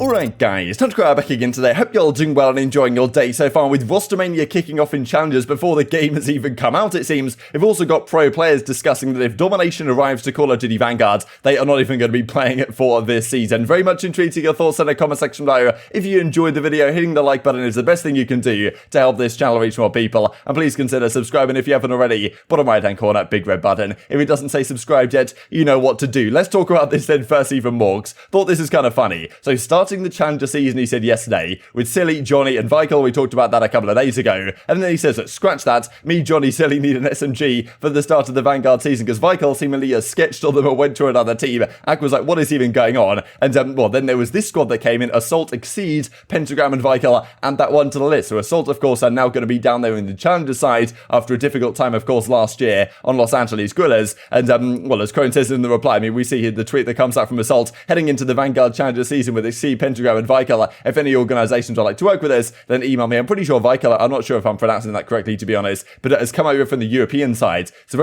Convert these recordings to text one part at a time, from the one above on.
Alright guys, TacticalRab back again today. Hope you're all doing well and enjoying your day so far. With roster mania kicking off in challenges before the game has even come out, it seems. We've also got pro players discussing that if Domination arrives to Call of Duty Vanguard, they are not even going to be playing it for this season. Very much intrigued to your thoughts in the comment section below. If you enjoyed the video, hitting the like button is the best thing you can do to help this channel reach more people. And please consider subscribing if you haven't already. Bottom right hand corner, big red button. If it doesn't say subscribed yet, you know what to do. Let's talk about this then firstly from Morgs. Thought this is kind of funny. So starting the challenger season, he said yesterday, with Silly, Johnny, and Vikel. We talked about that a couple of days ago. And then he says, scratch that, me, Johnny, Silly need an SMG for the start of the Vanguard season, because Vikel seemingly sketched on them and went to another team. Ak was like, what is even going on? And well, then there was this squad that came in, Assault, Exceed, Pentagram, and Vikel, and that one to the list. So Assault, of course, are now going to be down there in the challenger side after a difficult time, of course, last year on Los Angeles Guerrillas. And well, as Crone says in the reply, I mean, we see here the tweet that comes out from Assault, heading into the Vanguard challenger season with Exceed, Pentagram, and Vikel. If any organizations would like to work with us, then email me. I'm pretty sure Vikel, I'm not sure if I'm pronouncing that correctly, to be honest, but it has come over from the European side. It's a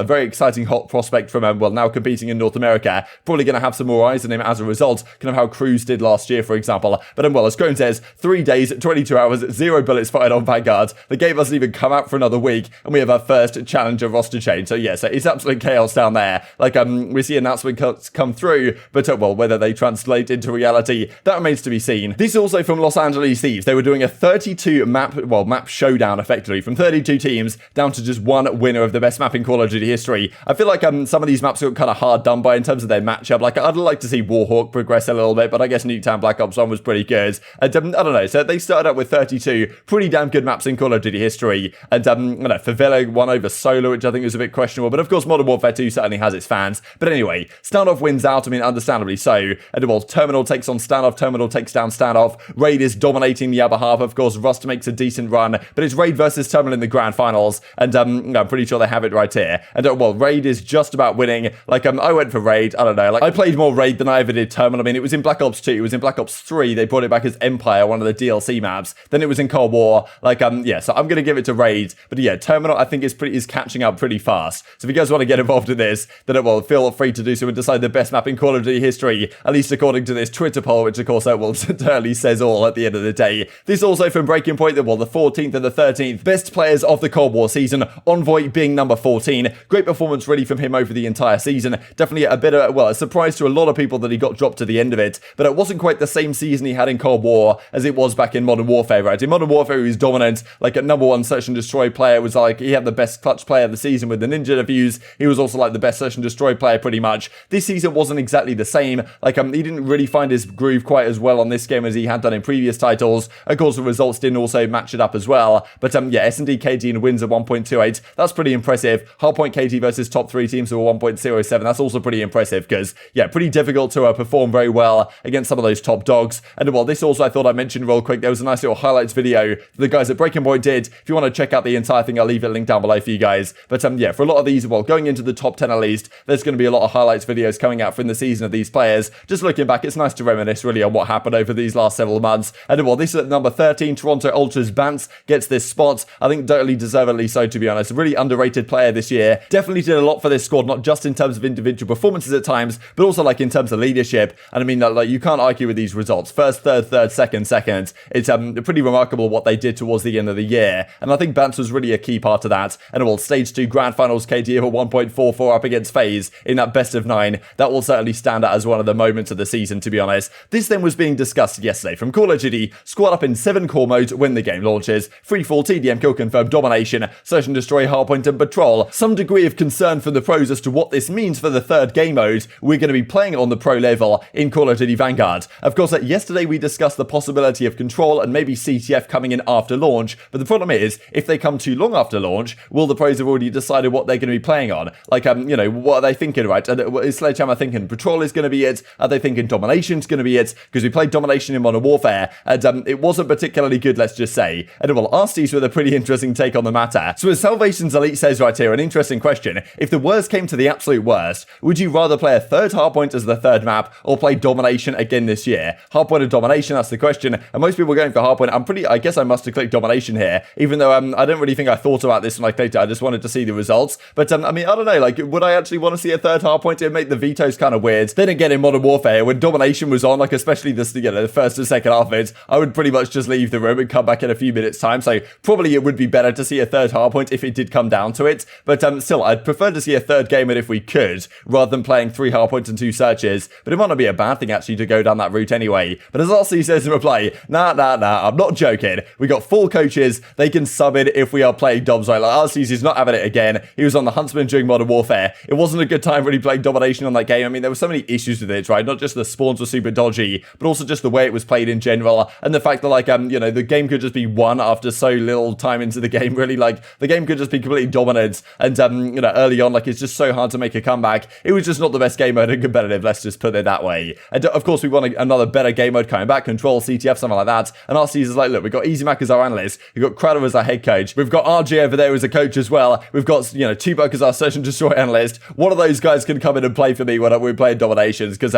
very exciting hot prospect from well, now competing in North America. Probably going to have some more eyes on him as a result, kind of how Cruz did last year, for example. But well, as Crone says, 3 days, 22 hours, 0 bullets fired on Vanguard. The game hasn't even come out for another week, and we have our first challenger roster change. So yeah, so it's absolute chaos down there. Like we see announcements come through, but well, whether they translate into reality, that remains to be seen. This is also from Los Angeles Thieves. They were doing a 32 map showdown, effectively, from 32 teams down to just one winner of the best map in Call of Duty history. I feel like some of these maps got kind of hard done by in terms of their matchup. Like, I'd like to see Warhawk progress a little bit, but I guess Nuketown Black Ops 1 was pretty good. And I don't know, so they started out with 32 pretty damn good maps in Call of Duty history. And Favela won over Solar, which I think was a bit questionable, but of course Modern Warfare 2 certainly has its fans. But anyway, Standoff wins out, I mean, understandably so. And well, Terminal takes on Standoff, Terminal takes down Standoff. Raid is dominating the other half. Of course, Rust makes a decent run, but it's Raid versus Terminal in the grand finals, and I'm pretty sure they have it right here. And well, Raid is just about winning. Like, I went for Raid. I don't know. Like, I played more Raid than I ever did Terminal. I mean, it was in Black Ops 2. It was in Black Ops 3. They brought it back as Empire, one of the DLC maps. Then it was in Cold War. Like, yeah. So I'm gonna give it to Raid. But yeah, Terminal I think is catching up pretty fast. So if you guys want to get involved in this, then well, feel free to do so and decide the best map in Call of Duty history. At least according to this Twitter poll, which of course will certainly says all at the end of the day. This also from Breaking Point, well, the 14th and the 13th best players of the Cold War season. Envoy being number 14. Great performance really from him over the entire season. Definitely a bit of, well, a surprise to a lot of people that he got dropped to the end of it, but it wasn't quite the same season he had in Cold War as it was back in Modern Warfare, right? In Modern Warfare, he was dominant, like a number one Search and Destroy player. Was like, he had the best clutch player of the season with the Ninja defuse. He was also like the best Search and Destroy player pretty much. This season wasn't exactly the same. Like, he didn't really find his groove quite as well on this game as he had done in previous titles. Of course, the results didn't also match it up as well. But yeah, S&D KD and wins at 1.28. That's pretty impressive. Hardpoint KD versus top 3 teams who are 1.07. That's also pretty impressive because, yeah, pretty difficult to perform very well against some of those top dogs. And well, this also I thought I mentioned real quick. There was a nice little highlights video that the guys at Breaking Point did. If you want to check out the entire thing, I'll leave it linked down below for you guys. But yeah, for a lot of these, well, going into the top 10 at least, there's going to be a lot of highlights videos coming out from the season of these players. Just looking back, it's nice to reminisce really on what happened over these last several months. And well, this is at number 13, Toronto Ultras Bance gets this spot. I think totally deservedly so, to be honest. A really underrated player this year. Definitely did a lot for this squad, not just in terms of individual performances at times, but also like in terms of leadership. And I mean, like, you can't argue with these results. First, third, second. It's pretty remarkable what they did towards the end of the year. And I think Bance was really a key part of that. And well, stage 2 grand finals KD of 1.44 up against FaZe in that best of 9. That will certainly stand out as one of the moments of the season, to be honest. This then was being discussed yesterday from Call of Duty. Squad up in 7 core modes when the game launches. Free fall, TDM, kill confirm, domination, search and destroy, hardpoint and patrol. Some degree of concern from the pros as to what this means for the 3rd game mode. We're going to be playing on the pro level in Call of Duty Vanguard. Of course, yesterday we discussed the possibility of control and maybe CTF coming in after launch, but the problem is, if they come too long after launch, will the pros have already decided what they're going to be playing on? Like, what are they thinking, right? Is Sledgehammer thinking Patrol is going to be it? Are they thinking Domination's going to be it? Because we played Domination in Modern Warfare, and it wasn't particularly good, let's just say. And well, Arcitys with a pretty interesting take on the matter. So as Salvation's Elite says right here, an interesting question. If the worst came to the absolute worst, would you rather play a 3rd hardpoint as the 3rd map, or play Domination again this year? Hardpoint or Domination, that's the question. And most people are going for hardpoint. I guess I must have clicked Domination here, even though I don't really think I thought about this when I clicked it. I just wanted to see the results. But I mean, I don't know, like, would I actually want to see a 3rd hardpoint? It would make the vetoes kind of weird. Then again, in Modern Warfare, when Domination was on, like, especially this, the first and second half of it, I would pretty much just leave the room and come back in a few minutes time. So probably it would be better to see a third hardpoint if it did come down to it. But still, I'd prefer to see a third game if we could, rather than playing 3 hardpoints and 2 searches. But it might not be a bad thing actually to go down that route anyway. But as RC says in reply, nah, I'm not joking. We got 4 coaches. They can sub in if we are playing Doms right. Like RC's not having it again. He was on the Huntsman during Modern Warfare. It wasn't a good time really playing Domination on that game. I mean, there were so many issues with it, right? Not just the spawns were super dodgy, but also just the way it was played in general, and the fact that like the game could just be won after so little time into the game. Really, like the game could just be completely dominant, and early on, like it's just so hard to make a comeback. It was just not the best game mode in competitive. Let's just put it that way. And of course, we want another better game mode coming back, Control, CTF, something like that. And RC is like, look, we've got easyMack as our analyst, we've got Crowder as our head coach, we've got RJ over there as a coach as well. We've got Throwback as our search and destroy analyst. One of those guys can come in and play for me when we're playing Dominations, because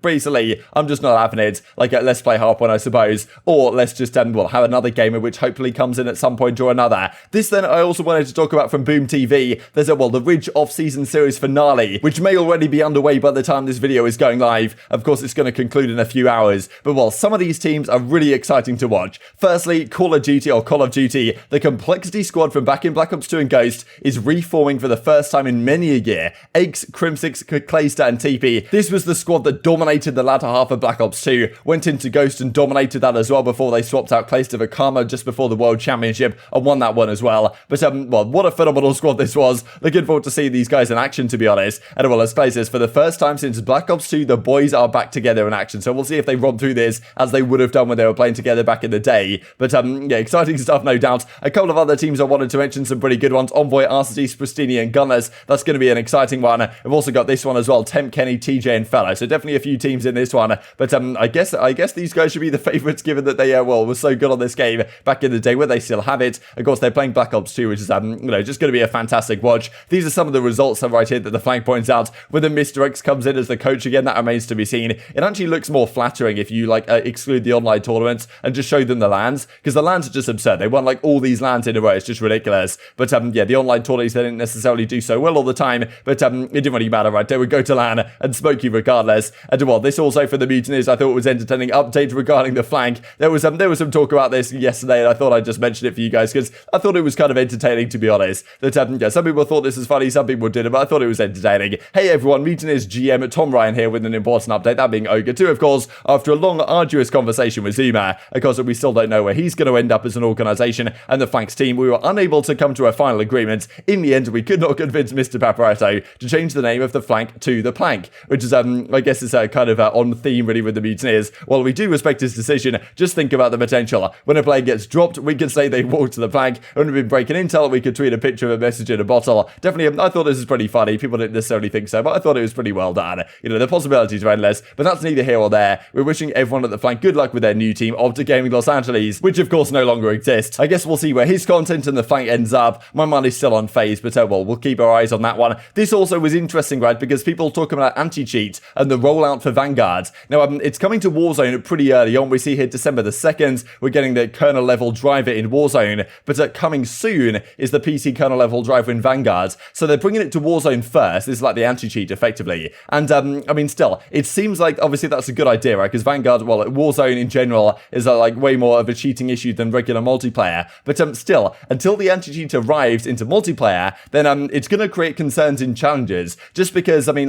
basically I'm just not having it. Like let's play Hardpoint, I suppose, or let's just have another game in which hopefully comes in at some point or another. This then I also wanted to talk about from Boom TV. There's the Ridge off-season series finale, which may already be underway by the time this video is going live. Of course, it's going to conclude in a few hours, but some of these teams are really exciting to watch. Firstly, Call of Duty, the Complexity squad from back in Black Ops 2 and Ghost is reforming for the first time in many a year. Eggs, Crimsix, Clayster and TP. This was the squad that dominated the latter half of Black Ops 2, went into Ghost and dominated that as well before they swapped out Clayster for Karma just before the World Championship and won that one as well. But what a phenomenal squad this was. Looking forward to seeing these guys in action, to be honest. And as Clay says, for the first time since Black Ops 2, the boys are back together in action. So we'll see if they romp through this as they would have done when they were playing together back in the day. But exciting stuff, no doubt. A couple of other teams I wanted to mention, some pretty good ones. Envoy, Arcitys, Priestahh and Gunless. That's going to be an exciting one. We've also got this one as well, Temp, Kenny, TJ and Fellow. So definitely a few teams in this one. But I guess these guys should be the favourites, given that they were so good on this game back in the day where they still have it. Of course, they're playing Black Ops 2, which is just going to be a fantastic watch. These are some of the results right here that the flank points out. When the Mr. X comes in as the coach again, that remains to be seen. It actually looks more flattering if you exclude the online tournaments and just show them the lands, because the lands are just absurd. They won all these lands in a row. It's just ridiculous. But the online tournaments, they didn't necessarily do so well all the time, but it didn't really matter, right? They would go to LAN and smoke you regardless. And this also for the Mutineers, I thought it was entertaining. Update regarding the flank. There was some talk about this yesterday, and I thought I'd just mention it for you guys because I thought it was kind of entertaining, to be honest. That some people thought this was funny, some people didn't, but I thought it was entertaining. Hey everyone, Mutineers GM Tom Ryan here with an important update, that being Ogre 2, of course, after a long, arduous conversation with Zuma. Of course, we still don't know where he's going to end up as an organisation, and the flanks team, we were unable to come to a final agreement. In the end, we could not convince Mr. Paparazzo to change the name of the flank to the plank, which is, I guess, is kind of on theme really with the Mutineers. While we do respect his decision, just think about the potential. When a player gets dropped, we can say they walked to the plank. When we've been breaking intel, we could tweet a picture of a message in a bottle. Definitely, I thought this was pretty funny. People didn't necessarily think so, but I thought it was pretty well done. The possibilities are endless, but that's neither here or there. We're wishing everyone at the flank good luck with their new team, Optic Gaming Los Angeles, which of course no longer exists. I guess we'll see where his content and the flank ends up. My money's still on FaZe, but we'll keep our eyes on that one. This also was interesting, right, because people talking about anti-cheat and the rollout for Vanguard. Now, it's coming to Warzone pretty early on. We see here December the 2nd, we're getting the kernel level driver in Warzone, but coming soon is the PC kernel level driver in Vanguard. So they're bringing it to Warzone first. This is like the anti-cheat, effectively. And, I mean, still, it seems like, obviously, that's a good idea, right? Because Vanguard, Warzone in general is, way more of a cheating issue than regular multiplayer. But, still, until the anti-cheat arrives into multiplayer, then, it's going to create concerns in challenges. Just because, I mean,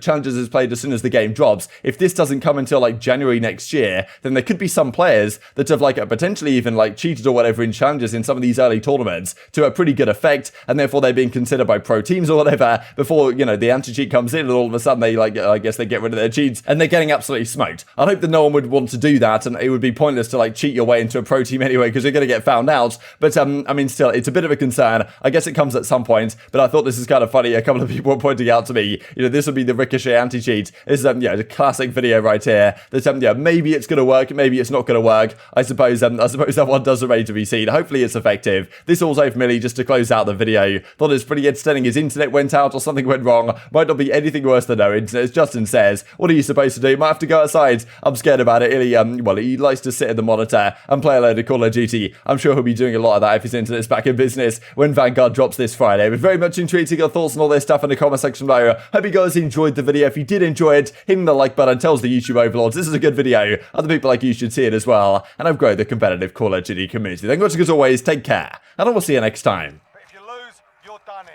challenges is played as soon as the game drops. If this doesn't come until, January next year, then there could be some players that have, potentially even, cheated or whatever in challenges in some of these early tournaments to a pretty good effect, and therefore they're being considered by pro teams or whatever before, the anti-cheat comes in, and all of a sudden they, I guess they get rid of their cheats, and they're getting absolutely smoked. I hope that no one would want to do that, and it would be pointless to, cheat your way into a pro team anyway, because you're going to get found out. But, I mean, still, it's a bit of a concern. I guess it comes at some point, but I thought this is kind of funny. A couple of people were pointing out to me, this would be the Ricochet Anti-Cheat. This is, a classic video right here. That, maybe it's going to work, maybe it's not going to work. I suppose that one does remain to be seen. Hopefully it's effective. This also for Millie, just to close out the video. Thought it was pretty entertaining. His internet went out or something went wrong. Might not be anything worse than no internet. As Justin says, what are you supposed to do? Might have to go outside. I'm scared about it. He likes to sit at the monitor and play a load of Call of Duty. I'm sure he'll be doing a lot of that if his internet's back in business when Vanguard drops this Friday. But very much intrigued to get your thoughts on all this stuff in the comment section below. Hope you guys enjoyed the video. If you did enjoy it, hitting the like button tells the YouTube YouTube overlords. This is a good video. Other people like you should see it as well, and help grow the competitive Call of Duty community. Thank you much as always. Take care, and I will see you next time. But if you lose, you're done here.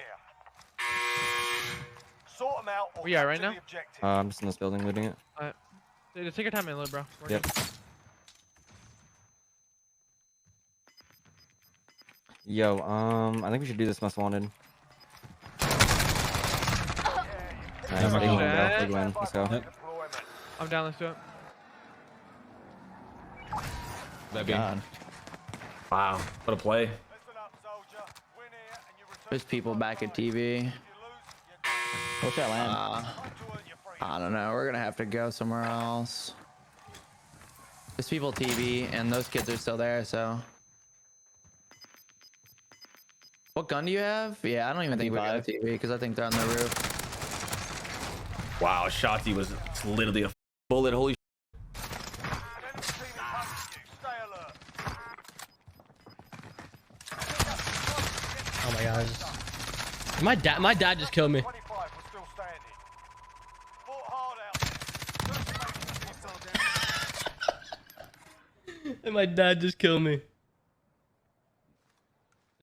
Sort them out or Where you at right now? I'm just in this building looting it. Alright. Dude, take your time and load, bro. We're Yep. good. Yo, I think we should do this most wanted. Nice, big win, bro. Big win. Let's go. Yep. I'm down, let's do it. That God. Wow, what a play. Listen up, soldier. Win here and you return. There's people back at TV. What's that land? I don't know. We're gonna have to go somewhere else. There's people TV, and those kids are still there. So, what gun do you have? Yeah, I don't even think we got TV because I think they're on the roof. Wow, Shotzi was literally a bullet. Holy. Oh my gosh. My dad just killed me. 25 was still standing. Fought hard out. And my dad just killed me.